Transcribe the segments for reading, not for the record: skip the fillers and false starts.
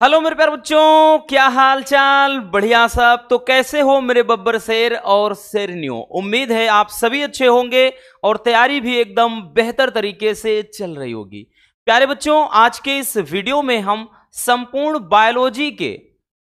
Hello मेरे प्यारे बच्चों, क्या हाल चाल? बढ़िया सब। तो कैसे हो मेरे बब्बर शेर और शेरनियों? उम्मीद है आप सभी अच्छे होंगे और तैयारी भी एकदम बेहतर तरीके से चल रही होगी। प्यारे बच्चों, आज के इस वीडियो में हम संपूर्ण बायोलॉजी के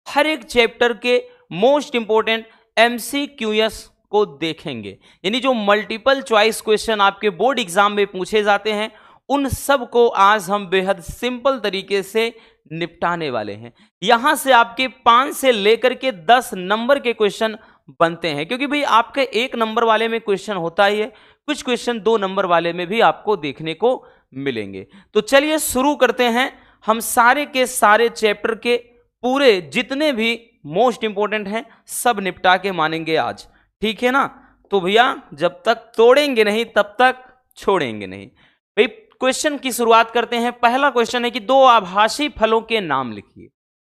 हर एक चैप्टर के मोस्ट इंपोर्टेंट एमसीक्यूएस को देखेंगे। यानी जो मल्टीपल चॉइस क्वेश्चन आपके बोर्ड एग्जाम में पूछे जाते हैं, उन सब को आज हम बेहद सिंपल तरीके से निपटाने वाले हैं। यहां से आपके 5 से लेकर के 10 नंबर के क्वेश्चन बनते हैं, क्योंकि भाई आपके 1 नंबर वाले में क्वेश्चन होता ही है, कुछ क्वेश्चन 2 नंबर वाले में भी आपको देखने को मिलेंगे। तो चलिए शुरू करते हैं। हम सारे के सारे चैप्टर के पूरे जितने भी मोस्ट इंपोर्टेंट हैं सब निपटा के मानेंगे आज, ठीक है ना? तो भैया जब तक तोड़ेंगे नहीं तब तक छोड़ेंगे नहीं। भाई क्वेश्चन की शुरुआत करते हैं। पहला क्वेश्चन है कि दो आभासी फलों के नाम लिखिए।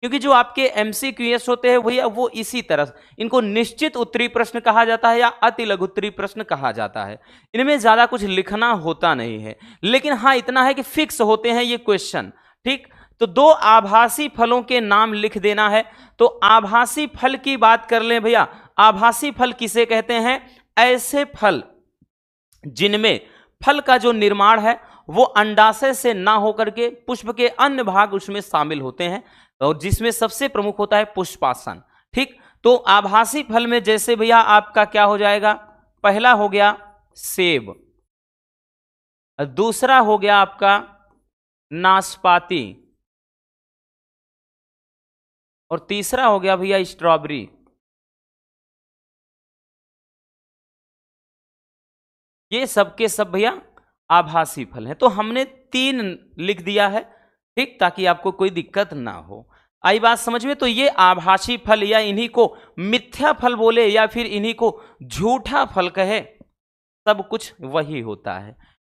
क्योंकि जो आपके एमसीक्यूएस होते हैं भैया वो इसी तरह, इनको निश्चित उत्तरी प्रश्न कहा जाता है या अति लघु उत्तरी प्रश्न कहा जाता है। इनमें ज्यादा कुछ लिखना होता नहीं है, लेकिन हाँ इतना है कि फिक्स होते हैं ये क्वेश्चन, ठीक? तो दो आभासी फलों के नाम लिख देना है। तो आभासी फल की बात कर लें भैया। आभासी फल किसे कहते हैं? ऐसे फल जिनमें फल का जो निर्माण है वो अंडाशय से ना होकर के पुष्प के अन्य भाग उसमें शामिल होते हैं, और जिसमें सबसे प्रमुख होता है पुष्पासन, ठीक? तो आभासी फल में जैसे भैया आपका क्या हो जाएगा? पहला हो गया सेब, दूसरा हो गया आपका नाशपाती, और तीसरा हो गया भैया स्ट्रॉबेरी। ये सब के सब भैया आभासी फल हैं। तो हमने 3 लिख दिया है, ठीक, ताकि आपको कोई दिक्कत ना हो। आई बात समझ में? तो ये आभासी फल, या इन्हीं को मिथ्या फल बोले या फिर इन्हीं को झूठा फल कहे, सब कुछ वही होता है।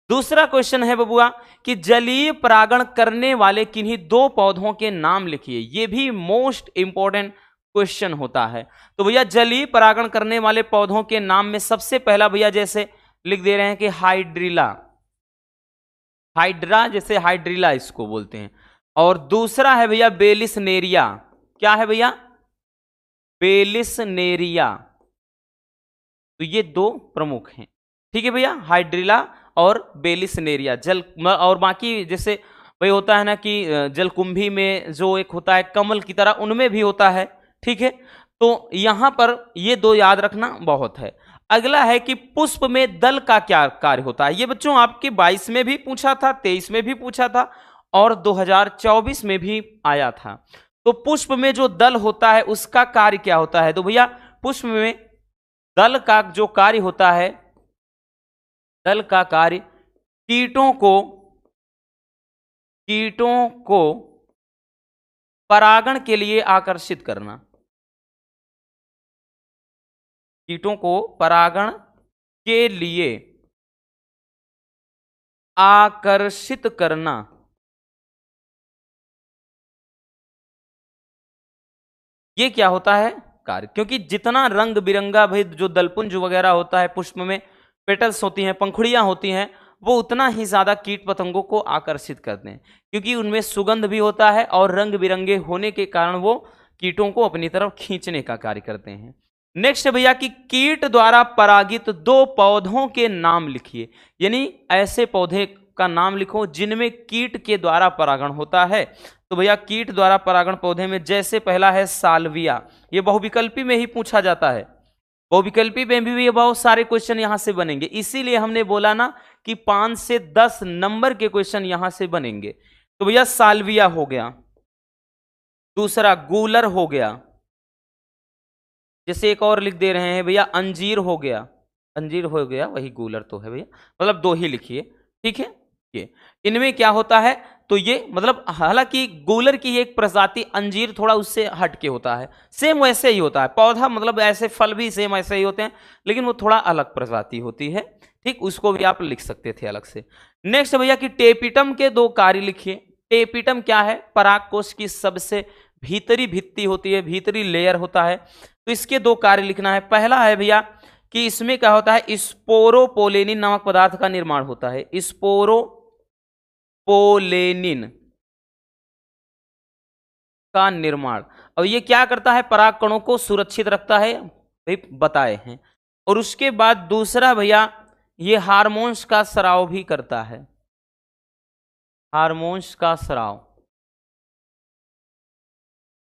दूसरा क्वेश्चन है बबुआ कि जलीय परागण करने वाले किन्हीं 2 पौधों के नाम लिखिए। ये भी मोस्ट इंपॉर्टेंट क्वेश्चन होता है। तो भैया जलीय परागण करने वाले पौधों के नाम में सबसे पहला भैया जैसे लिख दे रहे हैं कि हाइड्रिला, हाइड्रा, जैसे हाइड्रिला इसको बोलते हैं। और दूसरा है भैया बेलिसनेरिया। क्या है भैया? बेलिसनेरिया। तो ये 2 प्रमुख हैं, ठीक है भैया, हाइड्रिला और बेलिसनेरिया। जल और बाकी जैसे भाई होता है ना कि जलकुंभी में जो एक होता है कमल की तरह, उनमें भी होता है, ठीक है? तो यहां पर ये 2 याद रखना बहुत है। अगला है कि पुष्प में दल का क्या कार्य होता है। ये बच्चों आपके 22 में भी पूछा था, 23 में भी पूछा था और 2024 में भी आया था। तो पुष्प में जो दल होता है उसका कार्य क्या होता है? तो भैया पुष्प में दल का जो कार्य होता है, दल का कार्य कीटों को परागण के लिए आकर्षित करना, कीटों को परागण के लिए आकर्षित करना। ये क्या होता है? कार्य। क्योंकि जितना रंग बिरंगा भाई जो दलपुंज वगैरह होता है, पुष्प में पेटल्स होती हैं, पंखुड़ियां होती हैं, वो उतना ही ज्यादा कीट पतंगों को आकर्षित करते हैं, क्योंकि उनमें सुगंध भी होता है और रंग बिरंगे होने के कारण वो कीटों को अपनी तरफ खींचने का कार्य करते हैं। नेक्स्ट भैया कि कीट द्वारा परागित 2 पौधों के नाम लिखिए। यानी ऐसे पौधे का नाम लिखो जिनमें कीट के द्वारा परागण होता है। तो भैया कीट द्वारा परागण पौधे में जैसे पहला है साल्विया। ये बहुविकल्पी में ही पूछा जाता है, बहुविकल्पी में भी ये बहुत सारे क्वेश्चन यहां से बनेंगे, इसीलिए हमने बोला ना कि 5 से 10 नंबर के क्वेश्चन यहां से बनेंगे। तो भैया साल्विया हो गया, दूसरा गूलर हो गया, जैसे एक और लिख दे रहे हैं भैया अंजीर हो गया, अंजीर हो गया, वही गूलर तो है भैया, मतलब 2 ही लिखिए, ठीक है? ये इनमें क्या होता है? तो ये मतलब हालांकि गूलर की एक प्रजाति, अंजीर थोड़ा उससे हट के होता है, सेम वैसे ही होता है पौधा, मतलब ऐसे फल भी सेम ऐसे ही होते हैं, लेकिन वो थोड़ा अलग प्रजाति होती है, ठीक? उसको भी आप लिख सकते थे अलग से। नेक्स्ट भैया कि टेपिटम के 2 कार्य लिखिए। टेपिटम क्या है? परागकोश की सबसे भीतरी भित्ति होती है, भीतरी लेयर होता है। तो इसके 2 कार्य लिखना है। पहला है भैया कि इसमें क्या होता है? स्पोरोपोलेनिन नामक पदार्थ का निर्माण होता है, स्पोरोपोलेनिन। का निर्माण। अब ये क्या करता है, पराग कणों को सुरक्षित रखता है, भाई बताए हैं। और उसके बाद दूसरा भैया, ये हार्मोन्स का स्राव भी करता है, हार्मोन्स का स्राव।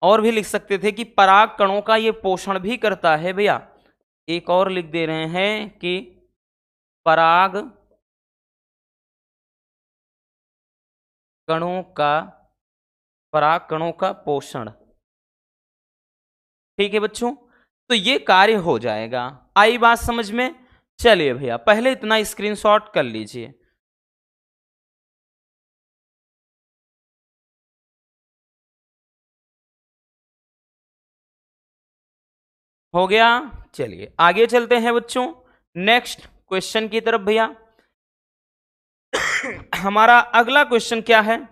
और भी लिख सकते थे कि पराग कणों का ये पोषण भी करता है भैया। एक और लिख दे रहे हैं कि पराग कणों का पोषण। ठीक है बच्चों, तो ये कार्य हो जाएगा। आई बात समझ में? चलिए भैया, पहले इतना स्क्रीनशॉट कर लीजिए। हो गया। चलिए आगे चलते हैं बच्चों, नेक्स्ट क्वेश्चन की तरफ भैया। हमारा अगला क्वेश्चन क्या है?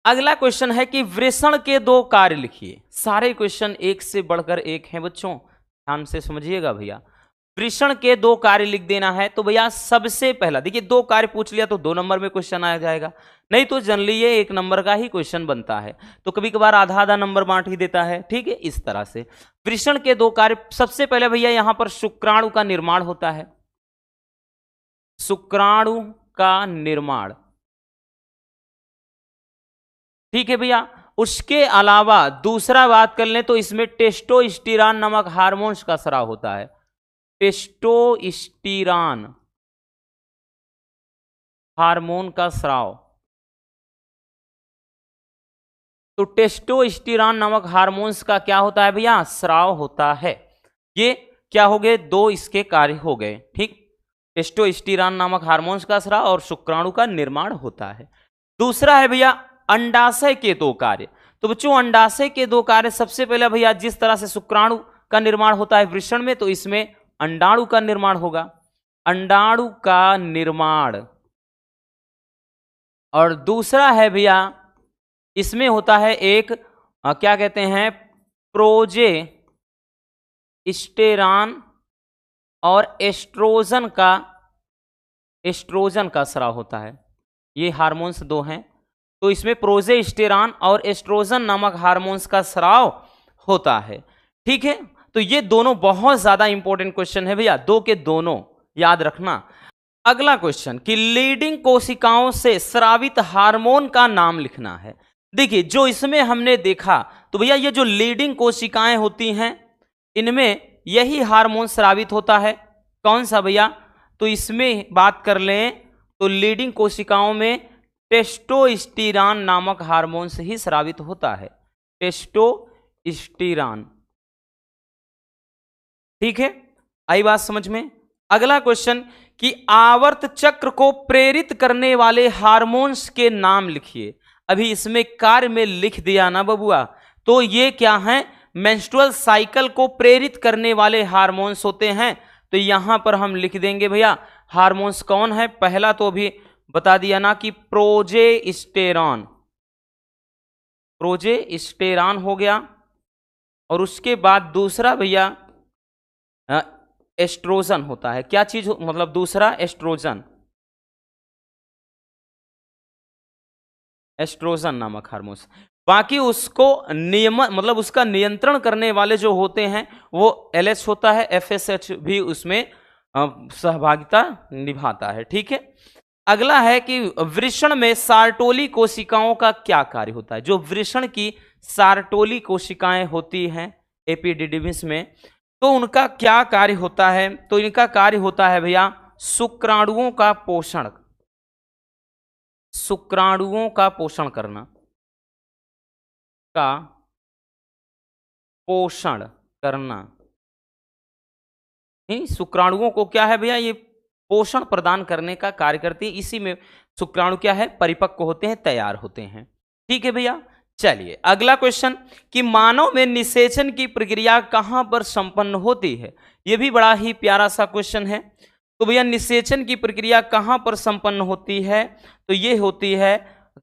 अगला क्वेश्चन है कि वृषण के दो कार्य लिखिए। सारे क्वेश्चन एक से बढ़कर एक हैं बच्चों, ध्यान से समझिएगा भैया। वृषण के दो कार्य लिख देना है। तो भैया सबसे पहला देखिए, दो कार्य पूछ लिया तो 2 नंबर में क्वेश्चन आ जाएगा, नहीं तो जनरली ये 1 नंबर का ही क्वेश्चन बनता है। तो कभी कभार आधा आधा नंबर बांट ही देता है, ठीक है, इस तरह से। वृषण के दो कार्य, सबसे पहले भैया यहां पर शुक्राणु का निर्माण होता है, शुक्राणु का निर्माण, ठीक है भैया। उसके अलावा दूसरा बात कर लें तो इसमें टेस्टोस्टेरॉन नामक हार्मोन्स का स्राव होता है, टेस्टोस्टेरॉन हार्मोन का स्राव। तो टेस्टोस्टेरॉन नामक हार्मोन्स का क्या होता है भैया? स्राव होता है। ये क्या हो गए? 2 इसके कार्य हो गए, ठीक। टेस्टोस्टेरॉन नामक हार्मोन्स का स्राव और शुक्राणु का निर्माण होता है। दूसरा है भैया अंडाशय के 2 कार्य। तो बच्चों अंडाशय के 2 कार्य, सबसे पहले भैया जिस तरह से शुक्राणु का निर्माण होता है वृषण में, तो इसमें अंडाणु का निर्माण होगा, अंडाणु का निर्माण। और दूसरा है भैया इसमें होता है एक क्या कहते हैं, प्रोजेस्टेरॉन और एस्ट्रोजन का स्राव होता है। ये हार्मोन्स 2 हैं, तो इसमें प्रोजेस्टेरॉन और एस्ट्रोजन नामक हार्मोन्स का स्राव होता है, ठीक है। तो ये दोनों बहुत ज्यादा इंपॉर्टेंट क्वेश्चन है भैया, 2 के दोनों याद रखना। अगला क्वेश्चन कि लीडिंग कोशिकाओं से स्रावित हार्मोन का नाम लिखना है। देखिए जो इसमें हमने देखा, तो भैया ये जो लीडिंग कोशिकाएं होती हैं इनमें यही हार्मोन स्रावित होता है। कौन सा भैया? तो इसमें बात कर लें तो लीडिंग कोशिकाओं में टेस्टोस्टेरॉन नामक हार्मोन से ही स्रावित होता है, टेस्टोस्टेरॉन, ठीक है। आई बात समझ में? अगला क्वेश्चन कि आवर्त चक्र को प्रेरित करने वाले हार्मोन्स के नाम लिखिए। अभी इसमें कार्य में लिख दिया ना बबुआ, तो ये क्या है? मेंस्ट्रुअल साइकिल को प्रेरित करने वाले हार्मोन्स होते हैं। तो यहां पर हम लिख देंगे भैया हार्मोन्स कौन है। पहला तो अभी बता दिया ना कि प्रोजेस्टेरॉन, प्रोजेस्टेरॉन हो गया। और उसके बाद दूसरा भैया एस्ट्रोजन होता है। क्या चीज मतलब दूसरा? एस्ट्रोजन, एस्ट्रोजन नामक हार्मोन्स। बाकी उसको मतलब उसका नियंत्रण करने वाले जो होते हैं वो LH होता है, FSH भी उसमें सहभागिता निभाता है, ठीक है। अगला है कि वृषण में सार्टोली कोशिकाओं का क्या कार्य होता है। जो वृषण की सार्टोली कोशिकाएं होती हैं एपिडिडिमिस में, तो उनका क्या कार्य होता है? तो इनका कार्य होता है भैया शुक्राणुओं का पोषण, शुक्राणुओं का पोषण करना, का पोषण करना। शुक्राणुओं को क्या है भैया? ये पोषण प्रदान करने का कार्य करती है। इसी में शुक्राणु क्या है? परिपक्व होते हैं, तैयार होते हैं, ठीक है भैया। चलिए अगला क्वेश्चन कि मानव में निषेचन की प्रक्रिया कहां पर संपन्न होती है। यह भी बड़ा ही प्यारा सा क्वेश्चन है। तो भैया निषेचन की प्रक्रिया कहां पर संपन्न होती है? तो ये होती है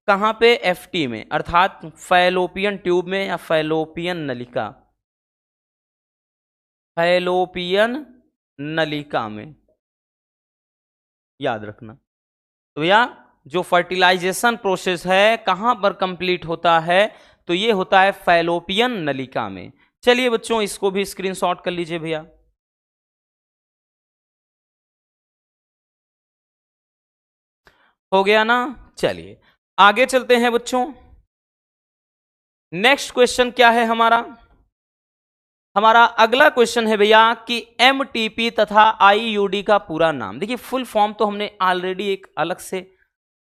कहां पे? FT में, अर्थात फैलोपियन ट्यूब में या फैलोपियन नलिका, फैलोपियन नलिका में, याद रखना। तो भैया जो फर्टिलाइजेशन प्रोसेस है कहां पर कंप्लीट होता है? तो ये होता है फैलोपियन नलिका में। चलिए बच्चों इसको भी स्क्रीनशॉट कर लीजिए भैया। हो गया ना। चलिए आगे चलते हैं बच्चों। नेक्स्ट क्वेश्चन क्या है हमारा? हमारा अगला क्वेश्चन है भैया कि एमटीपी तथा आईयूडी का पूरा नाम। देखिए फुल फॉर्म तो हमने ऑलरेडी एक अलग से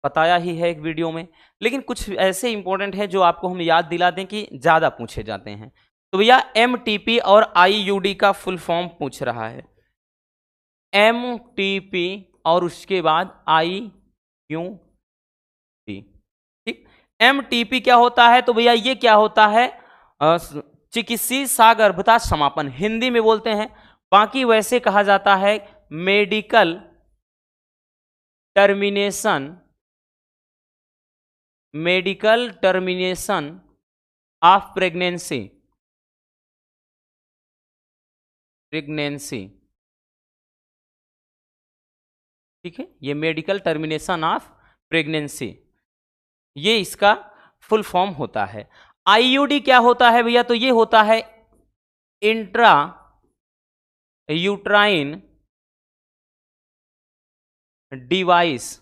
बताया ही है एक वीडियो में, लेकिन कुछ ऐसे इंपॉर्टेंट है जो आपको हम याद दिला दें कि ज्यादा पूछे जाते हैं। तो भैया एमटीपी और आईयूडी का फुल फॉर्म पूछ रहा है। एमटीपी और उसके बाद आईयूडी। ठीक, एमटीपी क्या होता है? तो भैया ये क्या होता है? चिकित्सीय सागर्भता समापन हिंदी में बोलते हैं, बाकी वैसे कहा जाता है मेडिकल टर्मिनेशन ऑफ प्रेगनेंसी। ठीक है, ये मेडिकल टर्मिनेशन ऑफ प्रेगनेंसी, ये इसका फुल फॉर्म होता है। आईयूडी क्या होता है भैया? तो ये होता है intra uterine device.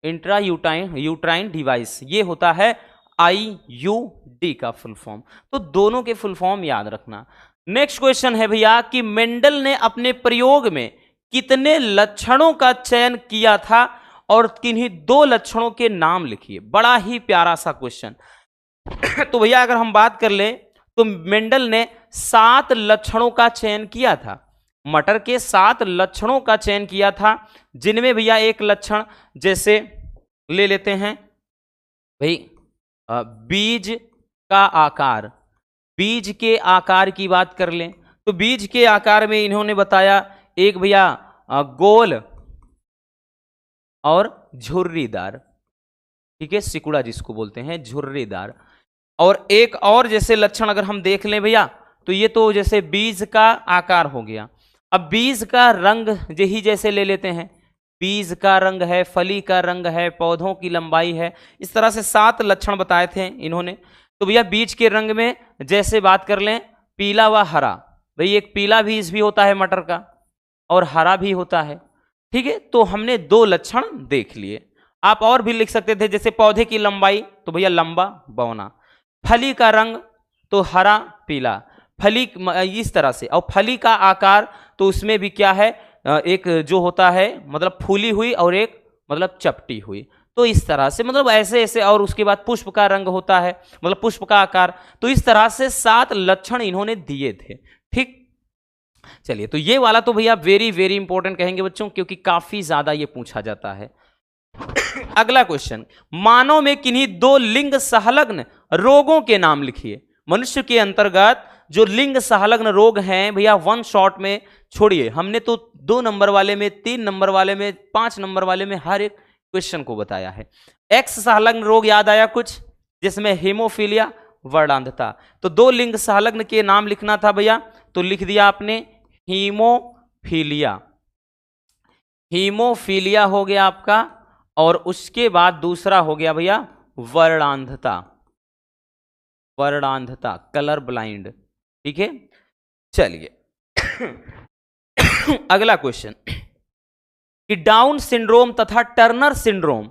Intra uterine device, ये होता है आईयूडी का फुल फॉर्म। तो दोनों के फुल फॉर्म याद रखना। नेक्स्ट क्वेश्चन है भैया कि मेंडल ने अपने प्रयोग में कितने लक्षणों का चयन किया था और किन्हीं 2 लक्षणों के नाम लिखिए। बड़ा ही प्यारा सा क्वेश्चन। तो भैया अगर हम बात कर ले तो मेंडल ने 7 लक्षणों का चयन किया था। मटर के 7 लक्षणों का चयन किया था, जिनमें भैया एक लक्षण जैसे ले लेते हैं भाई बीज का आकार। बीज के आकार की बात कर लें तो बीज के आकार में इन्होंने बताया एक भैया गोल और झुर्रीदार। ठीक है, सिकुड़ा जिसको बोलते हैं झुर्रीदार। और एक और जैसे लक्षण अगर हम देख लें भैया तो ये तो जैसे बीज का आकार हो गया। अब बीज का रंग यही जैसे ले लेते हैं, बीज का रंग है, फली का रंग है, पौधों की लंबाई है, इस तरह से 7 लक्षण बताए थे इन्होंने। तो भैया बीज के रंग में जैसे बात कर लें पीला व हरा, भाई एक पीला बीज भी होता है मटर का और हरा भी होता है। ठीक है, तो हमने 2 लक्षण देख लिए। आप और भी लिख सकते थे जैसे पौधे की लंबाई तो भैया लंबा बौना, फली का रंग तो हरा पीला, फली इस तरह से, और फली का आकार तो उसमें भी क्या है एक जो होता है मतलब फूली हुई और एक मतलब चपटी हुई। तो इस तरह से मतलब ऐसे ऐसे, और उसके बाद पुष्प का रंग होता है मतलब पुष्प का आकार। तो इस तरह से 7 लक्षण इन्होंने दिए थे। ठीक, चलिए तो ये वाला तो भैया वेरी वेरी इंपॉर्टेंट कहेंगे बच्चों, क्योंकि काफी ज्यादा ये पूछा जाता है। अगला क्वेश्चन, मानव में किन्हीं 2 लिंग संलग्न रोगों के नाम लिखिए। मनुष्य के अंतर्गत जो लिंग संलग्न रोग हैं भैया 1 शॉट में छोड़िए, हमने तो 2 नंबर वाले में, 3 नंबर वाले में, 5 नंबर वाले में हर एक क्वेश्चन को बताया है। एक्स संलग्न रोग याद आया कुछ, जिसमें हेमोफीलिया, वर्णांधता। तो 2 लिंग संलग्न के नाम लिखना था भैया, तो लिख दिया आपने हीमोफीलिया। हीमोफीलिया हो गया आपका, और उसके बाद दूसरा हो गया भैया वर्णांधता। वर्णांधता, कलर ब्लाइंड। ठीक है, चलिए अगला क्वेश्चन कि डाउन सिंड्रोम तथा टर्नर सिंड्रोम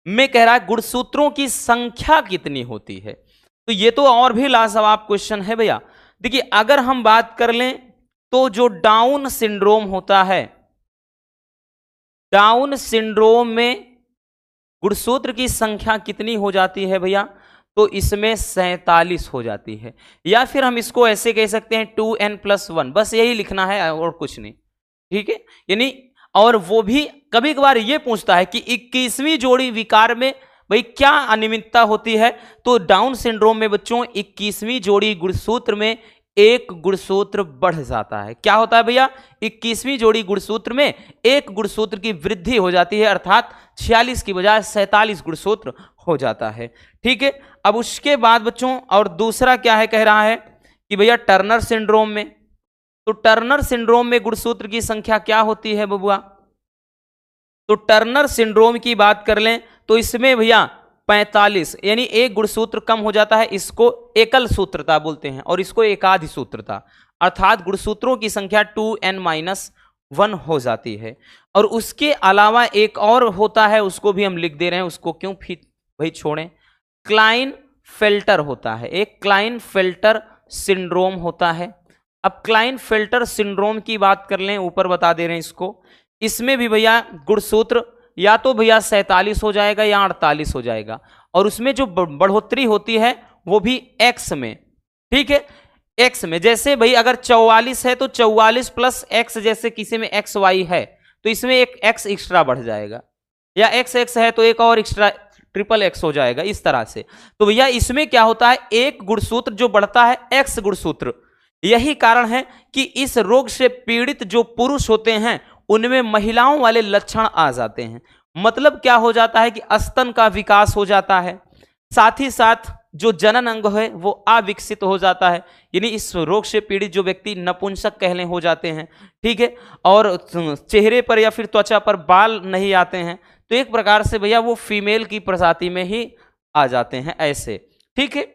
में कह रहा है गुणसूत्रों की संख्या कितनी होती है। तो ये तो और भी लाजवाब क्वेश्चन है भैया। देखिए अगर हम बात कर लें तो जो डाउन सिंड्रोम होता है, डाउन सिंड्रोम में गुणसूत्र की संख्या कितनी हो जाती है भैया? तो इसमें 47 हो जाती है, या फिर हम इसको ऐसे कह सकते हैं 2n+1, बस यही लिखना है और कुछ नहीं। ठीक है, यानी और वो भी कभी कभार ये पूछता है कि 21वीं जोड़ी विकार में भाई क्या अनियमितता होती है। तो डाउन सिंड्रोम में बच्चों 21वीं जोड़ी गुणसूत्र में एक गुणसूत्र बढ़ जाता है। क्या होता है भैया? 21वीं जोड़ी गुणसूत्र में एक गुणसूत्र की वृद्धि हो जाती है, अर्थात 46 की बजाय 47 गुणसूत्र हो जाता है। ठीक है, अब उसके बाद बच्चों और दूसरा क्या है, कह रहा है कि भैया टर्नर सिंड्रोम में, तो टर्नर सिंड्रोम में गुणसूत्र की संख्या क्या होती है बबुआ? तो टर्नर सिंड्रोम की बात कर लें तो इसमें भैया 45, यानी एक गुणसूत्र कम हो जाता है, इसको एकल सूत्रता बोलते हैं और इसको एकाध सूत्रता, अर्थात गुणसूत्रों की संख्या 2n-1 हो जाती है। और उसके अलावा एक और होता है, उसको भी हम लिख दे रहे हैं, उसको क्यों फिर वही छोड़ें, क्लाइन-फेल्टर होता है, एक क्लाइन-फेल्टर सिंड्रोम होता है। अब क्लाइन-फेल्टर सिंड्रोम की बात कर लें, ऊपर बता दे रहे हैं इसको, इसमें भी भैया गुणसूत्र या तो भैया 47 हो जाएगा या 48 हो जाएगा, और उसमें जो बढ़ोतरी होती है वो भी x में, ठीक है, x में। जैसे भाई अगर 44 है तो 44 प्लस x, जैसे किसी में xy है तो इसमें एक x एक्स्ट्रा बढ़ जाएगा, या xx है तो एक और एक्स्ट्रा ट्रिपल x हो जाएगा, इस तरह से। तो भैया इसमें क्या होता है, एक गुणसूत्र जो बढ़ता है x गुणसूत्र। यही कारण है कि इस रोग से पीड़ित जो पुरुष होते हैं उनमें महिलाओं वाले लक्षण आ जाते हैं। मतलब क्या हो जाता है कि स्तन का विकास हो जाता है, साथ ही साथ जो जनन अंग है वो अविकसित हो जाता है, यानी इस रोग से पीड़ित जो व्यक्ति नपुंसक कहले हो जाते हैं, ठीक है, और चेहरे पर या फिर त्वचा पर बाल नहीं आते हैं, तो एक प्रकार से भैया वो फीमेल की प्रजाति में ही आ जाते हैं ऐसे, ठीक है।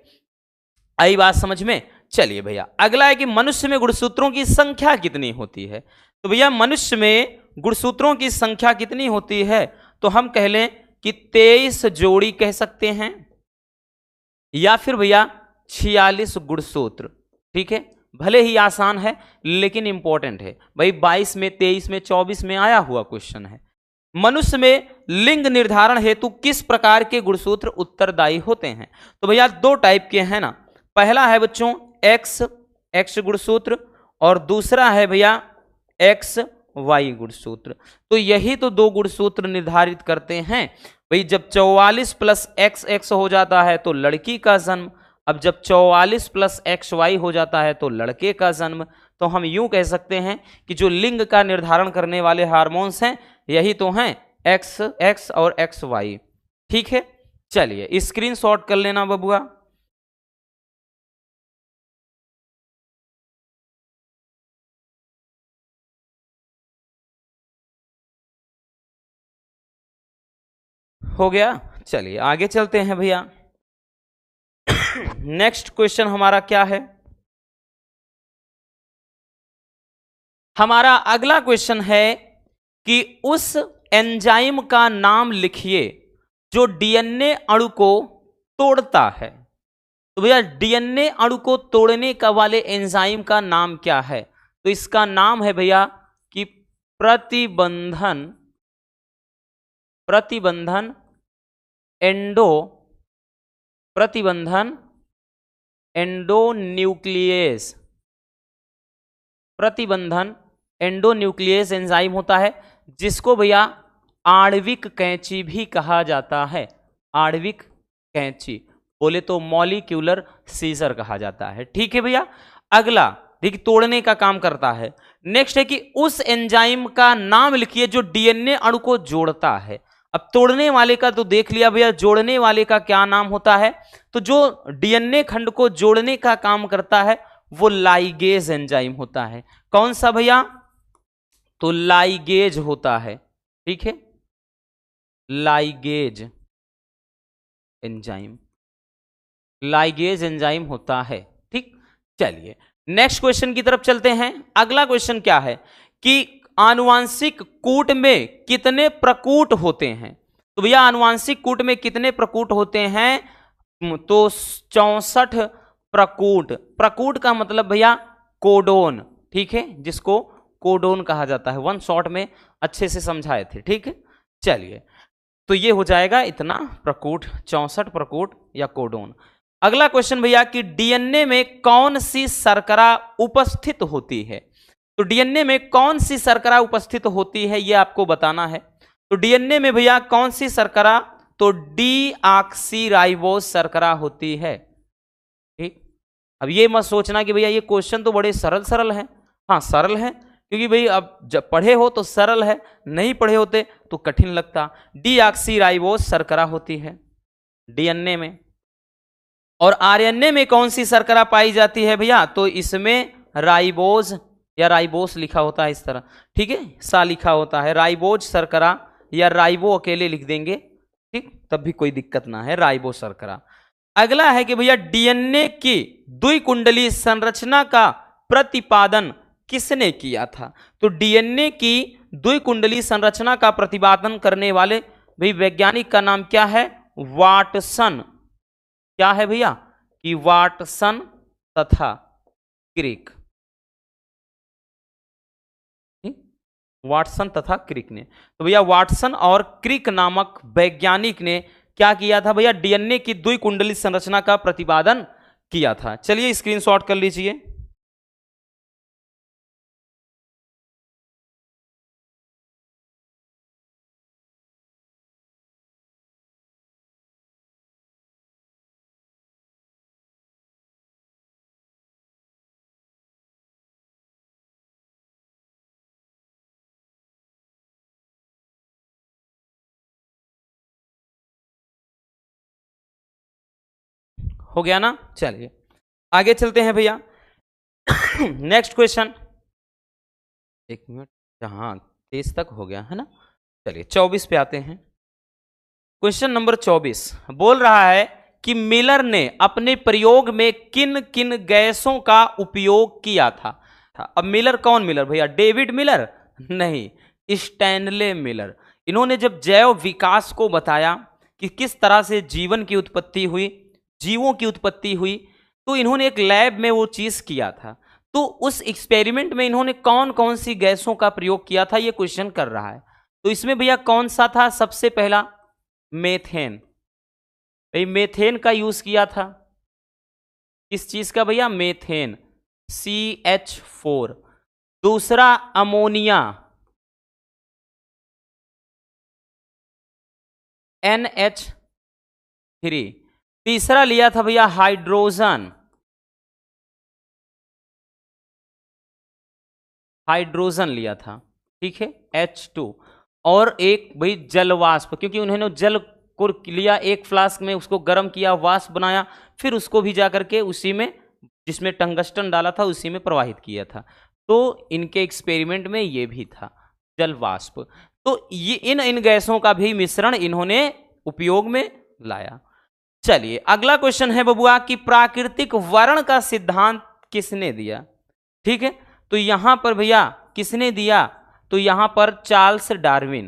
आई बात समझ में? चलिए भैया अगला है कि मनुष्य में गुणसूत्रों की संख्या कितनी होती है। तो भैया मनुष्य में गुणसूत्रों की संख्या कितनी होती है, तो हम कह लें कि 23 जोड़ी कह सकते हैं, या फिर भैया 46 गुणसूत्र, ठीक है। भले ही आसान है लेकिन इंपॉर्टेंट है भाई, 22 में 23 में 24 में आया हुआ क्वेश्चन है। मनुष्य में लिंग निर्धारण हेतु किस प्रकार के गुणसूत्र उत्तरदायी होते हैं। तो भैया दो टाइप के हैं ना, पहला है बच्चों एक्स गुणसूत्र और दूसरा है भैया एक्स वाई गुणसूत्र। तो यही तो दो गुणसूत्र निर्धारित करते हैं भाई, जब 44 प्लस एक्स हो जाता है तो लड़की का जन्म, अब जब 44 प्लस एक्स वाई हो जाता है तो लड़के का जन्म। तो हम यूं कह सकते हैं कि जो लिंग का निर्धारण करने वाले हार्मोन्स हैं यही तो हैं एक्स और एक्स वाई, ठीक है। चलिए स्क्रीनशॉट कर लेना बबुआ। हो गया, चलिए आगे चलते हैं भैया। नेक्स्ट क्वेश्चन हमारा क्या है, हमारा अगला क्वेश्चन है कि उस एंजाइम का नाम लिखिए जो डीएनए अणु को तोड़ता है। तो भैया डीएनए अणु को तोड़ने का वाले एंजाइम का नाम क्या है, तो इसका नाम है भैया कि प्रतिबंधन एंडोन्यूक्लियेज, प्रतिबंधन एंडोन्यूक्लियेज एंजाइम होता है, जिसको भैया आणविक कैंची भी कहा जाता है। आणविक कैंची बोले तो मॉलिक्यूलर सीजर कहा जाता है, ठीक है भैया। अगला देखिए तोड़ने का काम करता है। नेक्स्ट है कि उस एंजाइम का नाम लिखिए जो डीएनए अणु को जोड़ता है। अब तोड़ने वाले का तो देख लिया भैया, जोड़ने वाले का क्या नाम होता है, तो जो डीएनए खंड को जोड़ने का काम करता है वो लाइगेज एंजाइम होता है। कौन सा भैया, तो लाइगेज होता है, ठीक है, लाइगेज एंजाइम होता है, ठीक। चलिए नेक्स्ट क्वेश्चन की तरफ चलते हैं। अगला क्वेश्चन क्या है कि आनुवांशिक कूट में कितने प्रकूट होते हैं। तो भैया आनुवांशिक कूट में कितने प्रकूट होते हैं, तो 64 प्रकूट। प्रकूट का मतलब भैया कोडोन, ठीक है, जिसको कोडोन कहा जाता है। वन शॉट में अच्छे से समझाए थे, ठीक है। चलिए तो ये हो जाएगा इतना प्रकूट, 64 प्रकूट या कोडोन। अगला क्वेश्चन भैया कि डीएनए में कौन सी शर्करा उपस्थित होती है। तो डीएनए में कौन सी शर्करा उपस्थित होती है ये आपको बताना है। तो डीएनए में भैया कौन सी शर्करा, तो डीऑक्सीराइबोज शर्करा होती है, ठीक। अब ये मत सोचना कि भैया ये क्वेश्चन तो बड़े सरल है, हाँ सरल है, क्योंकि भाई अब जब पढ़े हो तो सरल है, नहीं पढ़े होते तो कठिन लगता। डीऑक्सीराइबोज शर्करा होती है डीएनए में। और आरएनए में कौन सी शर्करा पाई जाती है भैया, तो इसमें राइबोज या राइबोस लिखा होता है इस तरह, ठीक है, सा लिखा होता है, राइबोज शर्करा या राइबो अकेले लिख देंगे ठीक, तब भी कोई दिक्कत ना है, राइबो शर्करा। अगला है कि भैया डीएनए की द्विकुंडली संरचना का प्रतिपादन किसने किया था? तो डीएनए की द्विकुंडली संरचना का प्रतिपादन करने वाले भाई वैज्ञानिक का नाम क्या है? वाटसन। क्या है भैया? कि वाटसन तथा क्रिक। वाटसन तथा क्रिक ने, तो भैया वाटसन और क्रिक नामक वैज्ञानिक ने क्या किया था भैया? डीएनए की द्विकुंडली संरचना का प्रतिपादन किया था। चलिए स्क्रीनशॉट कर लीजिए। हो गया ना? चलिए आगे चलते हैं भैया। नेक्स्ट क्वेश्चन, एक मिनट, जहां 23 तक हो गया है ना, चलिए 24 पे आते हैं। क्वेश्चन नंबर 24 बोल रहा है कि मिलर ने अपने प्रयोग में किन किन गैसों का उपयोग किया था? अब मिलर कौन मिलर भैया? David Miller? नहीं, स्टैनले मिलर। इन्होंने जब जैव विकास को बताया कि किस तरह से जीवन की उत्पत्ति हुई, जीवों की उत्पत्ति हुई, तो इन्होंने एक लैब में वो चीज किया था। तो उस एक्सपेरिमेंट में इन्होंने कौन कौन सी गैसों का प्रयोग किया था, ये क्वेश्चन कर रहा है। तो इसमें भैया कौन सा था? सबसे पहला मेथेन। भाई मेथेन का यूज किया था। किस चीज का भैया? Methane, CH4। दूसरा अमोनिया, NH3। तीसरा लिया था भैया हाइड्रोजन, हाइड्रोजन लिया था, ठीक है, H2। और एक भाई जलवाष्प, क्योंकि उन्होंने जल को लिया एक फ्लास्क में, उसको गर्म किया, वाष्प बनाया, फिर उसको भी जाकर के उसी में जिसमें टंगस्टन डाला था उसी में प्रवाहित किया था। तो इनके एक्सपेरिमेंट में ये भी था जलवाष्प। तो ये इन गैसों का भी मिश्रण इन्होंने उपयोग में लाया। चलिए अगला क्वेश्चन है बबुआ कि प्राकृतिक वर्ण का सिद्धांत किसने दिया? ठीक है, तो यहां पर भैया किसने दिया? तो यहां पर चार्ल्स डार्विन।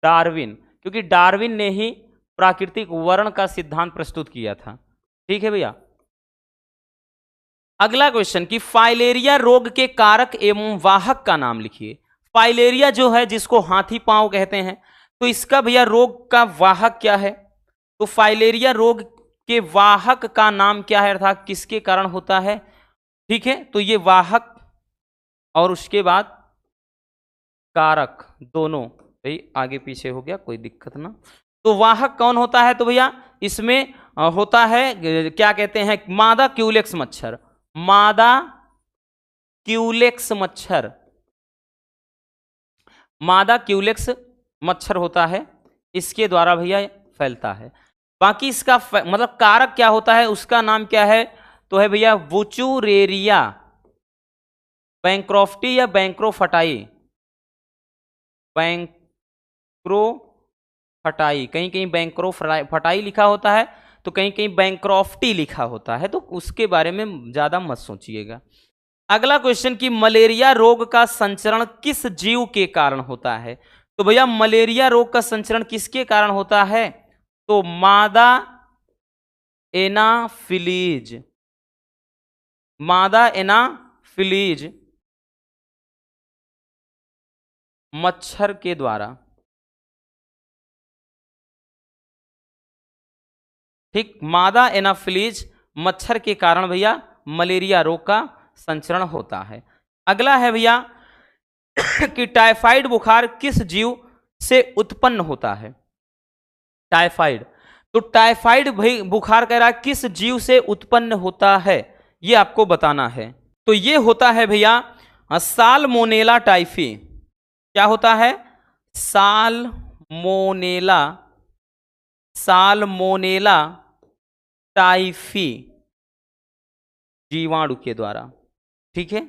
डार्विन, क्योंकि डार्विन ने ही प्राकृतिक वर्ण का सिद्धांत प्रस्तुत किया था। ठीक है भैया। अगला क्वेश्चन कि फाइलेरिया रोग के कारक एवं वाहक का नाम लिखिए। फाइलेरिया जो है जिसको हाथी पांव कहते हैं, तो इसका भैया रोग का वाहक क्या है? तो फाइलेरिया रोग के वाहक का नाम क्या है, अर्थात किसके कारण होता है? ठीक है, तो ये वाहक और उसके बाद कारक दोनों भाई आगे पीछे हो गया, कोई दिक्कत ना। तो वाहक कौन होता है? तो भैया इसमें होता है क्या कहते हैं, मादा क्यूलेक्स मच्छर। मादा क्यूलेक्स मच्छर, मादा क्यूलेक्स मच्छर होता है, इसके द्वारा भैया फैलता है। बाकी इसका मतलब कारक क्या होता है, उसका नाम क्या है? तो है भैया वुचुरेरिया बैंक्रोफ्टी या बैंक्रोफटाई। बैंक्रोफटाई, कहीं कहीं बैंक्रोफटाई लिखा होता है, तो कहीं कहीं बैंक्रोफ्टी लिखा होता है, तो उसके बारे में ज्यादा मत सोचिएगा। अगला क्वेश्चन कि मलेरिया रोग का संचरण किस जीव के कारण होता है? तो भैया मलेरिया रोग का संचरण किसके कारण होता है? तो मादा एनाफिलीज, मादा एनाफिलीज मच्छर के द्वारा। ठीक, मादा एनाफिलीज मच्छर के कारण भैया मलेरिया रोग का संचरण होता है। अगला है भैया कि टाइफाइड बुखार किस जीव से उत्पन्न होता है? टाइफाइड, तो टाइफाइड भाई बुखार कह रहा है किस जीव से उत्पन्न होता है, ये आपको बताना है। तो ये होता है भैया साल्मोनेला टाइफी। क्या होता है? साल्मोनेला, साल्मोनेला टाइफी जीवाणु के द्वारा। ठीक है,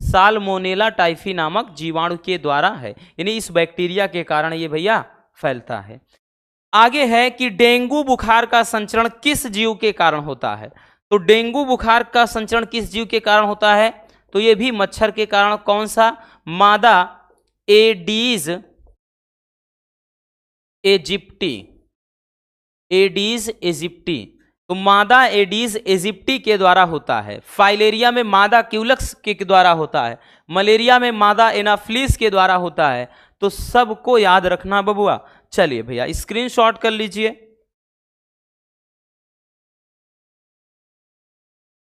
साल्मोनेला टाइफी नामक जीवाणु के द्वारा है, यानी इस बैक्टीरिया के कारण ये भैया फैलता है। आगे है कि डेंगू बुखार का संचरण किस जीव के कारण होता है? तो डेंगू बुखार का संचरण किस जीव के कारण होता है? तो ये भी मच्छर के कारण। कौन सा? मादा एडीज इजिप्टी, एडीज इजिप्टी। तो मादा एडीज इजिप्टी के द्वारा होता है। फाइलेरिया में मादा क्यूलक्स के द्वारा होता है। मलेरिया में मादा एनाफ्लिस के द्वारा होता है। तो सबको याद रखना बबुआ। चलिए भैया स्क्रीनशॉट कर लीजिए।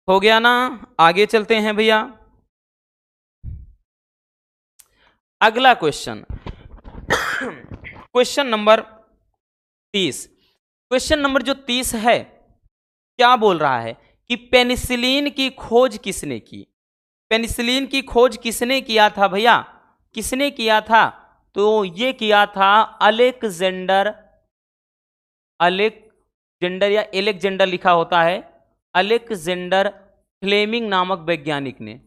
हो गया ना? आगे चलते हैं भैया। अगला question, question number 30। Question number जो 30 है, क्या बोल रहा है कि पेनिसिलिन की खोज किसने की? पेनिसिलिन की खोज किसने किया था भैया? किसने किया था? तो ये किया था अलेक्जेंडर, अलेक्जेंडर या एलेक्जेंडर लिखा होता है, अलेक्जेंडर फ्लेमिंग नामक वैज्ञानिक ने,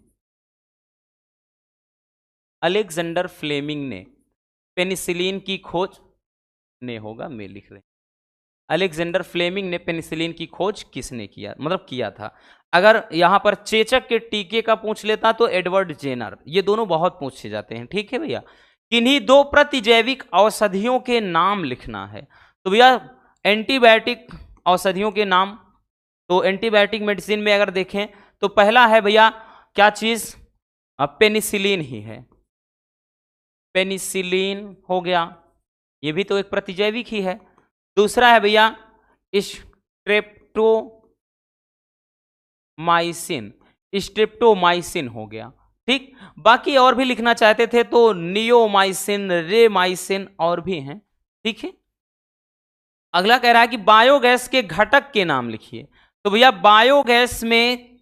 अलेक्जेंडर फ्लेमिंग ने पेनिसिलिन की खोज ने होगा, मैं लिख रहे, अलेक्जेंडर फ्लेमिंग ने पेनिसिलिन की खोज किसने किया, मतलब किया था। अगर यहां पर चेचक के टीके का पूछ लेता तो एडवर्ड जेनर। ये दोनों बहुत पूछे जाते हैं, ठीक है भैया। किन्हीं दो प्रतिजैविक औषधियों के नाम लिखना है। तो भैया एंटीबायोटिक औषधियों के नाम, तो एंटीबायोटिक मेडिसिन में अगर देखें तो पहला है भैया क्या चीज? पेनिसिलिन ही है, पेनिसिलिन हो गया, ये भी तो एक प्रतिजैविक ही है। दूसरा है भैया स्ट्रेप्टोमाइसिन, स्ट्रेप्टोमाइसिन हो गया, ठीक। बाकी और भी लिखना चाहते थे तो नियोमाइसिन, रेमाइसिन और भी हैं, ठीक है। अगला कह रहा है कि बायोगैस के घटक के नाम लिखिए। तो भैया बायोगैस में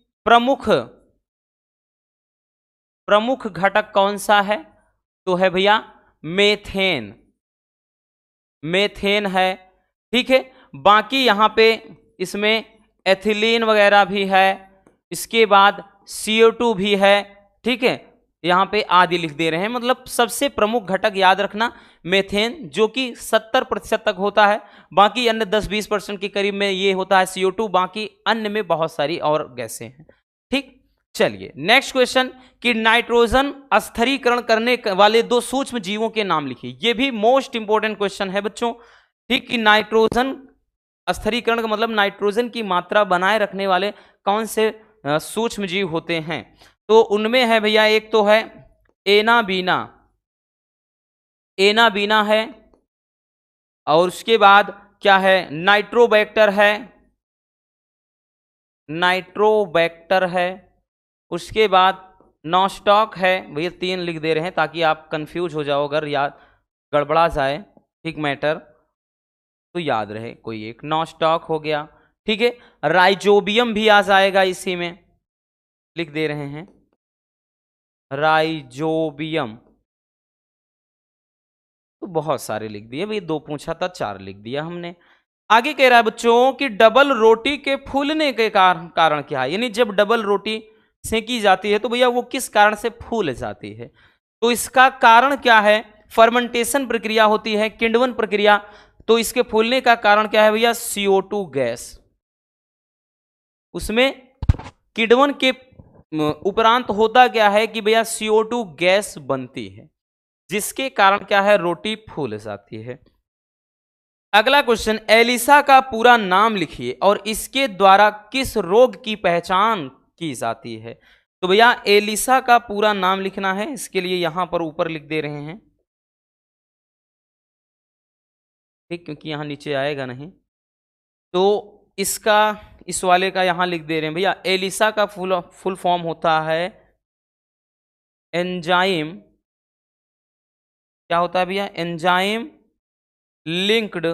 प्रमुख घटक कौन सा है? तो है भैया मेथेन, मेथेन है, ठीक है। बाकी यहां पे इसमें एथिलीन वगैरह भी है, इसके बाद CO2 भी है, ठीक है। यहां पे आदि लिख दे रहे हैं, मतलब सबसे प्रमुख घटक याद रखना मेथेन, जो कि 70% तक होता है। बाकी अन्य 10-20% के करीब में ये होता है CO2, बाकी अन्य में बहुत सारी और गैसें हैं, ठीक। चलिए नेक्स्ट क्वेश्चन कि नाइट्रोजन अस्थिरीकरण करने वाले दो सूक्ष्म जीवों के नाम लिखिए। ये भी मोस्ट इंपोर्टेंट क्वेश्चन है बच्चों, ठीक। कि नाइट्रोजन अस्थिरीकरण का मतलब नाइट्रोजन की मात्रा बनाए रखने वाले कौन से सूक्ष्म जीव होते हैं? तो उनमें है भैया, एक तो है एनाबीना, एनाबीना है, और उसके बाद क्या है? नाइट्रोबैक्टर है, नाइट्रोबैक्टर है, उसके बाद नॉस्टॉक है। भैया 3 लिख दे रहे हैं ताकि आप कंफ्यूज हो जाओ, अगर याद गड़बड़ा जाए, ठीक, मैटर तो याद रहे कोई एक। नॉस्टॉक हो गया, ठीक है। राइजोबियम भी आ जाएगा इसी में, लिख दे रहे हैं राइजोबियम। तो बहुत सारे लिख दिए भाई, 2 पूछा था 4 लिख दिया हमने। आगे कह रहा है बच्चों कि डबल रोटी के फूलने के कारण क्या है? यानी जब डबल रोटी सेकी जाती है तो भैया वो किस कारण से फूल जाती है? तो इसका कारण क्या है? फर्मेंटेशन प्रक्रिया होती है, किण्वन प्रक्रिया। तो इसके फूलने का कारण क्या है भैया? CO2 gas. उसमें किण्वन के उपरांत होता क्या है कि भैया CO2 गैस बनती है, जिसके कारण क्या है? रोटी फूल जाती है। अगला क्वेश्चन, एलिसा का पूरा नाम लिखिए और इसके द्वारा किस रोग की पहचान की जाती है? तो भैया एलिसा का पूरा नाम लिखना है, इसके लिए यहां पर ऊपर लिख दे रहे हैं, ठीक, क्योंकि यहां नीचे आएगा नहीं। तो इसका, इस वाले का यहां लिख दे रहे हैं भैया। एलिसा का फुल फॉर्म होता है एंजाइम, क्या होता है भैया? एंजाइम लिंक्ड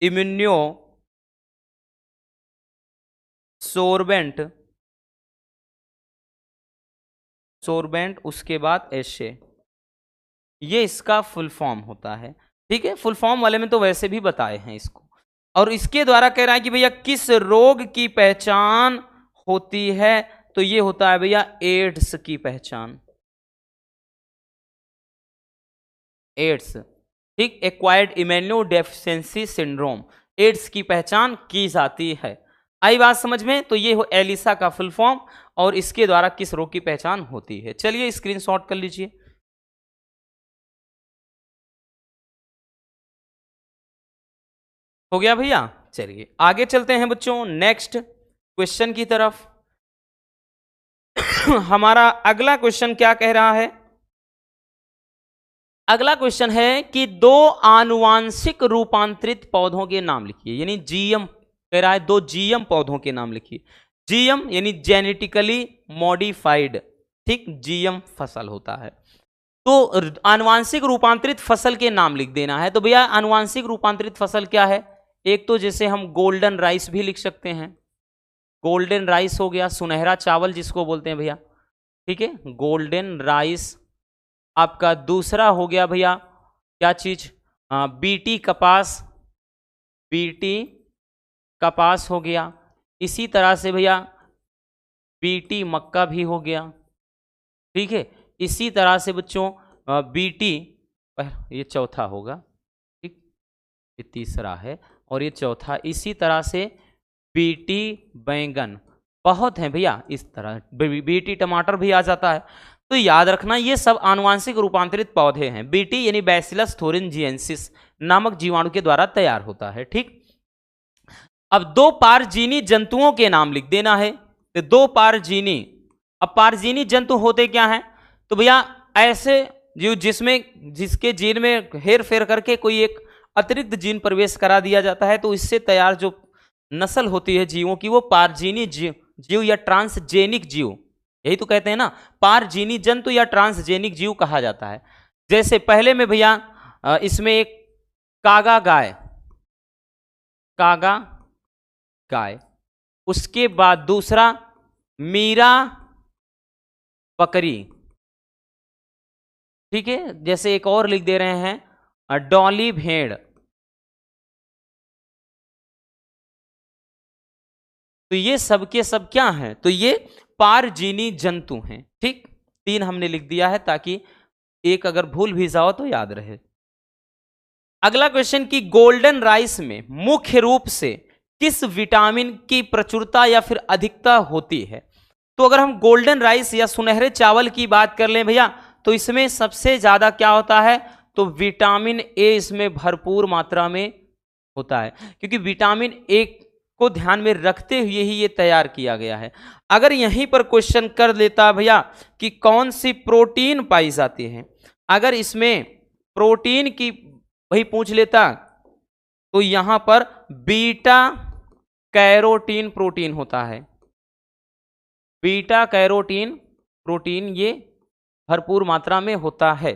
इम्यूनो सोर्बेंट, उसके बाद एशे, ये इसका फुल फॉर्म होता है, ठीक है। फुल फॉर्म वाले में तो वैसे भी बताए हैं इसको। और इसके द्वारा कह रहा है कि भैया किस रोग की पहचान होती है, तो ये होता है भैया एड्स की पहचान। एड्स, ठीक, acquired immuno deficiency syndrome, AIDS की पहचान की जाती है। आई बात समझ में? तो ये हो एलिसा का फुल फॉर्म और इसके द्वारा किस रोग की पहचान होती है। चलिए स्क्रीनशॉट कर लीजिए। हो गया भैया? चलिए आगे चलते हैं बच्चों नेक्स्ट क्वेश्चन की तरफ। हमारा अगला क्वेश्चन क्या कह रहा है? अगला क्वेश्चन है कि दो आनुवांशिक रूपांतरित पौधों के नाम लिखिए, यानी जीएम कह रहा है, दो जीएम पौधों के नाम लिखिए। जीएम यानी जेनेटिकली मॉडिफाइड, ठीक, जीएम फसल होता है। तो आनुवांशिक रूपांतरित फसल के नाम लिख देना है। तो भैया आनुवांशिक रूपांतरित फसल क्या है? एक तो जैसे हम गोल्डन राइस भी लिख सकते हैं, गोल्डन राइस हो गया, सुनहरा चावल जिसको बोलते हैं भैया, ठीक है, गोल्डन राइस। आपका दूसरा हो गया भैया क्या चीज? बीटी कपास, बीटी कपास हो गया। इसी तरह से भैया बीटी मक्का भी हो गया, ठीक है। इसी तरह से बच्चों बीटी, ये चौथा होगा, ठीक, ये तीसरा है और ये चौथा। इसी तरह से बीटी बैंगन, बहुत है भैया इस तरह, बीटी टमाटर भी आ जाता है। तो याद रखना ये सब आनुवांशिक रूपांतरित पौधे हैं। बीटी यानी बैसिलस थोरिनजिएंसिस नामक जीवाणु के द्वारा तैयार होता है, ठीक। अब दो पारजीनी जंतुओं के नाम लिख देना है। तो दो पारजीनी, अब पारजीनी जंतु होते क्या हैं? तो भैया ऐसे जीव जिसके जीन में हेर फेर करके कोई एक अतिरिक्त जीन प्रवेश करा दिया जाता है, तो इससे तैयार जो नस्ल होती है जीवों की, वो पारजीनी जीव या ट्रांसजेनिक जीव, यही तो कहते हैं ना, पारजीनी जंतु या ट्रांसजेनिक जीव कहा जाता है। जैसे पहले में भैया इसमें एक कागा गाय, कागा गाय, उसके बाद दूसरा मीरा बकरी, ठीक है। जैसे एक और लिख दे रहे हैं डॉली भेड़। तो ये सब के सब क्या हैं? तो ये पारजीनी जंतु हैं, ठीक। तीन हमने लिख दिया है ताकि एक अगर भूल भी जाओ तो याद रहे। अगला क्वेश्चन की गोल्डन राइस में मुख्य रूप से किस विटामिन की प्रचुरता या फिर अधिकता होती है? तो अगर हम गोल्डन राइस या सुनहरे चावल की बात कर लें भैया, तो इसमें सबसे ज्यादा क्या होता है? तो विटामिन ए इसमें भरपूर मात्रा में होता है, क्योंकि विटामिन ए को ध्यान में रखते हुए ही ये तैयार किया गया है। अगर यहीं पर क्वेश्चन कर लेता भैया कि कौन सी प्रोटीन पाई जाती है, अगर इसमें प्रोटीन की वही पूछ लेता, तो यहां पर बीटा कैरोटीन प्रोटीन होता है। बीटा कैरोटीन प्रोटीन ये भरपूर मात्रा में होता है,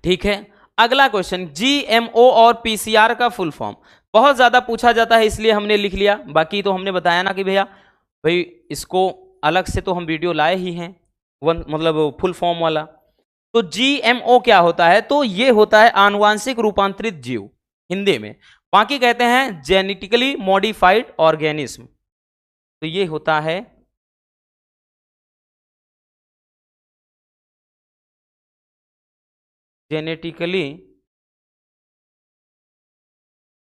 ठीक है। अगला क्वेश्चन, जीएमओ और पीसीआर का फुल फॉर्म बहुत ज्यादा पूछा जाता है, इसलिए हमने लिख लिया। बाकी तो हमने बताया ना कि भैया भाई इसको अलग से तो हम वीडियो लाए ही हैं, मतलब फुल फॉर्म वाला। तो जीएमओ क्या होता है? तो ये होता है आनुवांशिक रूपांतरित जीव हिंदी में, बाकी कहते हैं जेनेटिकली मॉडिफाइड ऑर्गेनिज्म। तो ये होता है जेनेटिकली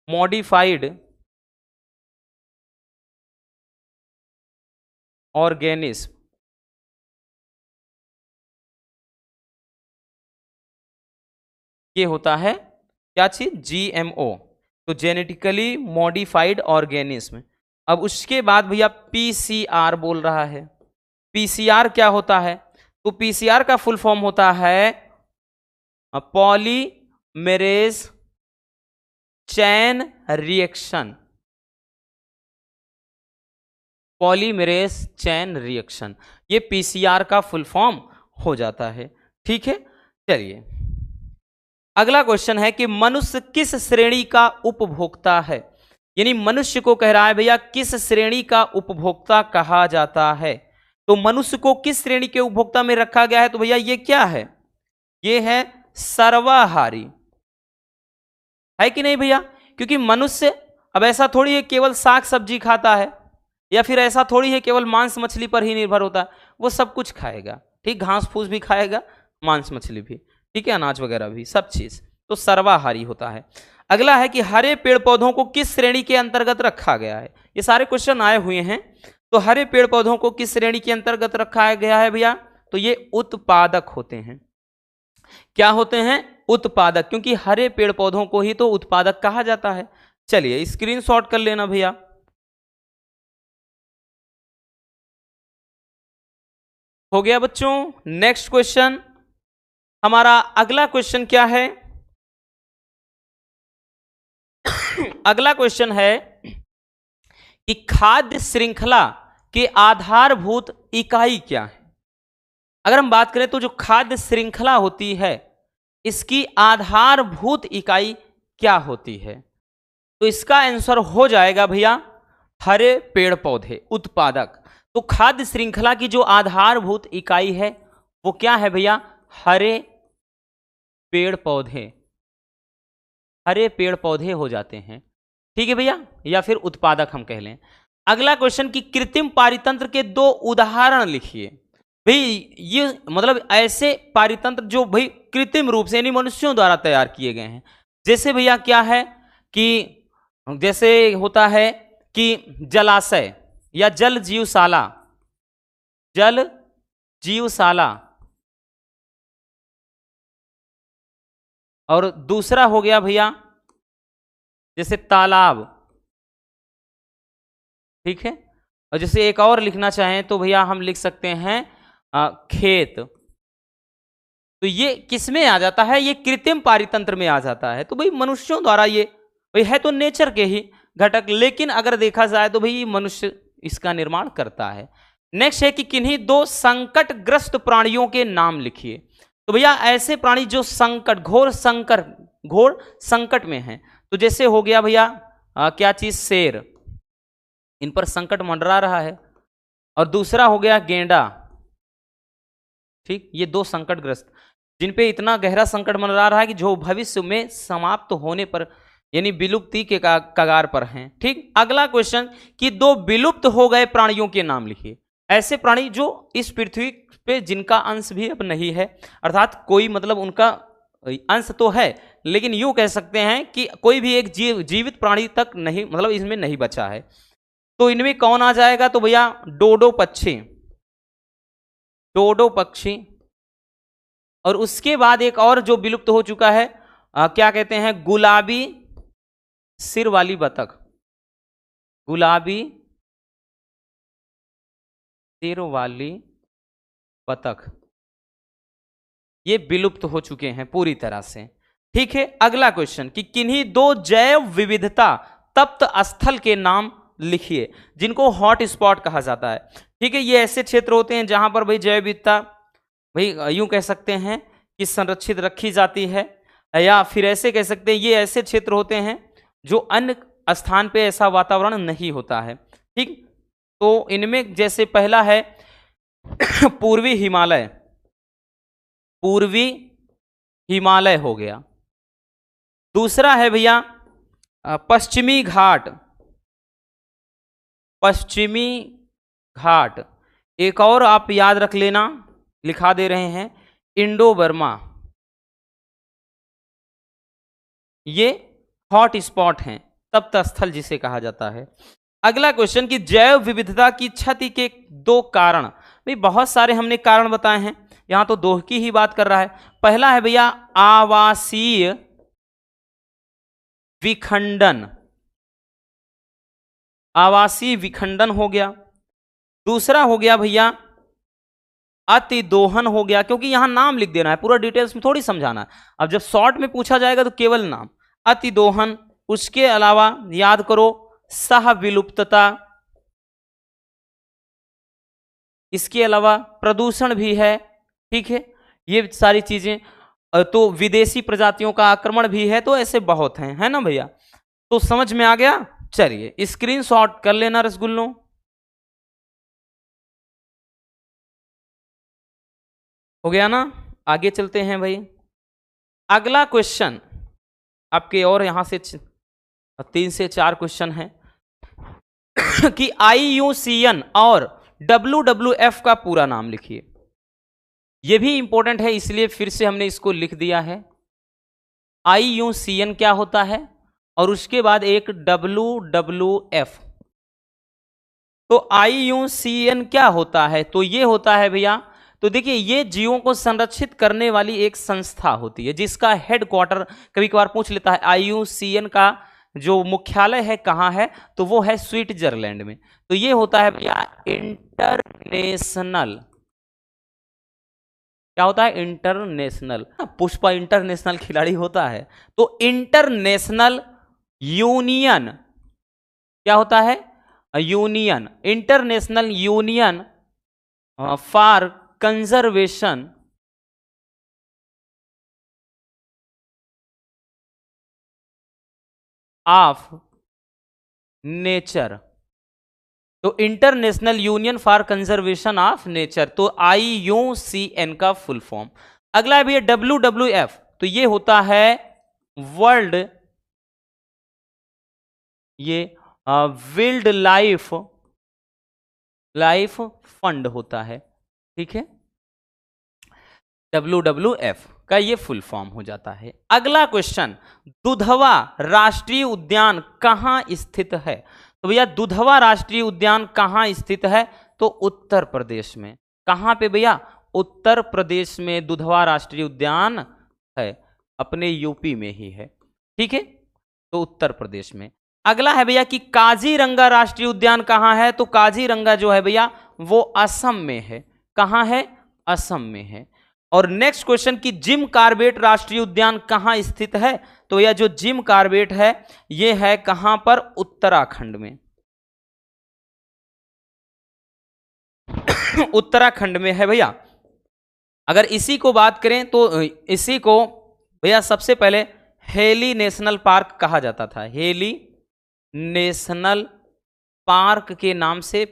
मॉडिफाइड ऑर्गेनिज्म। ये होता है क्या चीज? जीएमओ, तो जेनेटिकली मॉडिफाइड ऑर्गेनिज्म। अब उसके बाद भैया पीसीआर बोल रहा है। पीसीआर क्या होता है? तो पीसीआर का फुल फॉर्म होता है polymerase chain reaction, polymerase chain reaction, ये पीसीआर का फुल फॉर्म हो जाता है, ठीक है। चलिए अगला क्वेश्चन है कि मनुष्य किस श्रेणी का उपभोक्ता है? यानी मनुष्य को कह रहा है भैया किस श्रेणी का उपभोक्ता कहा जाता है? तो मनुष्य को किस श्रेणी के उपभोक्ता में रखा गया है? तो भैया ये क्या है? ये है सर्वाहारी, है कि नहीं भैया? क्योंकि मनुष्य अब ऐसा थोड़ी है केवल साग सब्जी खाता है या फिर ऐसा थोड़ी है केवल मांस मछली पर ही निर्भर होता है, वो सब कुछ खाएगा, ठीक, घास फूस भी खाएगा, मांस मछली भी, ठीक है, अनाज वगैरह भी, सब चीज, तो सर्वाहारी होता है। अगला है कि हरे पेड़ पौधों को किस श्रेणी के अंतर्गत रखा गया है। ये सारे क्वेश्चन आए हुए हैं, तो हरे पेड़ पौधों को किस श्रेणी के अंतर्गत रखा गया है भैया, तो ये उत्पादक होते हैं। क्या होते हैं, उत्पादक, क्योंकि हरे पेड़ पौधों को ही तो उत्पादक कहा जाता है। चलिए स्क्रीनशॉट कर लेना भैया। हो गया बच्चों। नेक्स्ट क्वेश्चन, हमारा अगला क्वेश्चन क्या है, अगला क्वेश्चन है कि खाद्य श्रृंखला के आधारभूत इकाई क्या है। अगर हम बात करें तो जो खाद्य श्रृंखला होती है, इसकी आधारभूत इकाई क्या होती है, तो इसका आंसर हो जाएगा भैया हरे पेड़ पौधे, उत्पादक। तो खाद्य श्रृंखला की जो आधारभूत इकाई है वो क्या है भैया, हरे पेड़ पौधे, हरे पेड़ पौधे हो जाते हैं, ठीक है भैया, या फिर उत्पादक हम कह लें। अगला क्वेश्चन कि कृत्रिम पारितंत्र के 2 उदाहरण लिखिए। भाई ये मतलब ऐसे पारितंत्र जो भाई कृत्रिम रूप से यानी मनुष्यों द्वारा तैयार किए गए हैं, जैसे भैया क्या है कि जैसे होता है कि जलाशय या जल जीवशाला, जल जीवशाला, और दूसरा हो गया भैया जैसे तालाब, ठीक है, और जैसे एक और लिखना चाहें तो भैया हम लिख सकते हैं खेत। तो ये किस में आ जाता है, ये कृत्रिम पारितंत्र में आ जाता है। तो भाई मनुष्यों द्वारा ये भाई है तो नेचर के ही घटक, लेकिन अगर देखा जाए तो भाई मनुष्य इसका निर्माण करता है। नेक्स्ट है कि किन्हीं 2 संकटग्रस्त प्राणियों के नाम लिखिए। तो भैया ऐसे प्राणी जो संकट, घोर संकट में हैं, तो जैसे हो गया भैया क्या चीज, शेर, इन पर संकट मंडरा रहा है, और दूसरा हो गया गेंडा, ठीक, ये 2 संकटग्रस्त जिन पे इतना गहरा संकट मंडरा रहा है कि जो भविष्य में समाप्त होने पर यानी विलुप्ति के कगार पर हैं, ठीक। अगला क्वेश्चन कि 2 विलुप्त हो गए प्राणियों के नाम लिखिए। ऐसे प्राणी जो इस पृथ्वी पे जिनका अंश भी अब नहीं है, अर्थात कोई मतलब उनका अंश तो है लेकिन यूं कह सकते हैं कि कोई भी एक जीवित प्राणी तक नहीं, मतलब इसमें नहीं बचा है। तो इनमें कौन आ जाएगा, तो भैया डोडो पक्षी, डोडो पक्षी, और उसके बाद एक और जो विलुप्त हो चुका है क्या कहते हैं, गुलाबी सिर वाली बतख, गुलाबी सिर वाली बतख, ये विलुप्त हो चुके हैं पूरी तरह से, ठीक है। अगला क्वेश्चन कि किन्हीं 2 जैव विविधता तप्त स्थल के नाम लिखिए जिनको हॉट स्पॉट कहा जाता है, ठीक है। ये ऐसे क्षेत्र होते हैं जहां पर भाई जैव विविधता भाई यूं कह सकते हैं कि संरक्षित रखी जाती है, या फिर ऐसे कह सकते हैं ये ऐसे क्षेत्र होते हैं जो अन्य स्थान पे ऐसा वातावरण नहीं होता है, ठीक। तो इनमें जैसे पहला है पूर्वी हिमालय, पूर्वी हिमालय हो गया। दूसरा है भैया पश्चिमी घाट, पश्चिमी घाट। एक और आप याद रख लेना, लिखा दे रहे हैं इंडो बर्मा, ये हॉट स्पॉट हैं, तप्त स्थल जिसे कहा जाता है। अगला क्वेश्चन कि जैव विविधता की क्षति के 2 कारण। भाई बहुत सारे हमने कारण बताए हैं, यहां तो 2 की ही बात कर रहा है। पहला है भैया आवासीय विखंडन, आवासीय विखंडन हो गया। दूसरा हो गया भैया अतिदोहन हो गया, क्योंकि यहां नाम लिख देना है, पूरा डिटेल्स में थोड़ी समझाना है। अब जब शॉर्ट में पूछा जाएगा तो केवल नाम, अतिदोहन। उसके अलावा याद करो सह विलुप्तता, इसके अलावा प्रदूषण भी है, ठीक है, ये सारी चीजें। तो विदेशी प्रजातियों का आक्रमण भी है, तो ऐसे बहुत हैं, है ना भैया। तो समझ में आ गया। चलिए स्क्रीनशॉट कर लेना रसगुल्लों। हो गया ना, आगे चलते हैं भाई। अगला क्वेश्चन आपके और यहां से 3 से 4 क्वेश्चन हैं। कि IUCN और WWF का पूरा नाम लिखिए। यह भी इंपॉर्टेंट है, इसलिए फिर से हमने इसको लिख दिया है। IUCN क्या होता है और उसके बाद एक WWF। तो IUCN क्या होता है? तो ये होता है भैया, तो देखिए ये जीवों को संरक्षित करने वाली एक संस्था होती है जिसका हेडक्वार्टर कभी कभार पूछ लेता है। IUCN का जो मुख्यालय है कहाँ है? तो वो है स्विट्जरलैंड में। तो ये होता है भैया इंटरनेशनल, क्या होता है? इंटरनेशनल। पुष्पा इंटरनेशनल खिलाड़ी होता है। तो इंटरनेशनल यूनियन क्या होता है? Union, international union for conservation of nature. तो international union for conservation of nature, तो IUCN का फुल फॉर्म। अगला है भैया WWF। तो ये होता है वर्ल्ड, ये वाइल्ड लाइफ फंड होता है, ठीक है। WWF का ये फुल फॉर्म हो जाता है। अगला क्वेश्चन, दुधवा राष्ट्रीय उद्यान कहाँ स्थित है? तो भैया दुधवा राष्ट्रीय उद्यान कहाँ स्थित है? तो उत्तर प्रदेश में। कहाँ पे भैया? उत्तर प्रदेश में दुधवा राष्ट्रीय उद्यान है, अपने यूपी में ही है, ठीक है। तो उत्तर प्रदेश में। अगला है भैया कि काजीरंगा राष्ट्रीय उद्यान कहाँ है? तो काजीरंगा जो है भैया वो असम में है। कहाँ है? असम में है। और नेक्स्ट क्वेश्चन कि जिम कार्बेट राष्ट्रीय उद्यान कहाँ स्थित है? तो यह जो जिम कार्बेट है ये है कहां पर? उत्तराखंड में। उत्तराखंड में है भैया। अगर इसी को बात करें तो इसी को भैया सबसे पहले हेली नेशनल पार्क कहा जाता था। हेली नेशनल पार्क के नाम से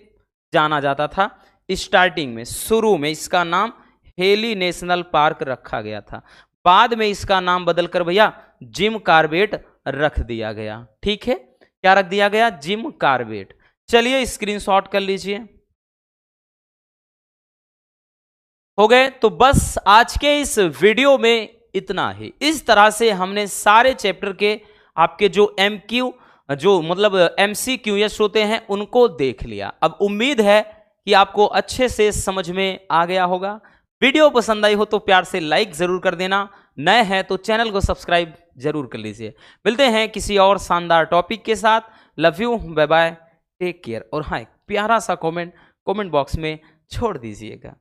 जाना जाता था। स्टार्टिंग में, शुरू में इसका नाम हेली नेशनल पार्क रखा गया था। बाद में इसका नाम बदलकर भैया जिम कार्बेट रख दिया गया, ठीक है। क्या रख दिया गया? Jim Corbett. चलिए स्क्रीनशॉट कर लीजिए। हो गए? तो बस आज के इस वीडियो में इतना ही। इस तरह से हमने सारे चैप्टर के आपके जो MQ जो मतलब MCQS होते हैं उनको देख लिया। अब उम्मीद है कि आपको अच्छे से समझ में आ गया होगा। वीडियो पसंद आई हो तो प्यार से लाइक जरूर कर देना, नए हैं तो चैनल को सब्सक्राइब जरूर कर लीजिए। मिलते हैं किसी और शानदार टॉपिक के साथ। Love you, bye bye, take care. और हाँ, एक प्यारा सा कमेंट बॉक्स में छोड़ दीजिएगा।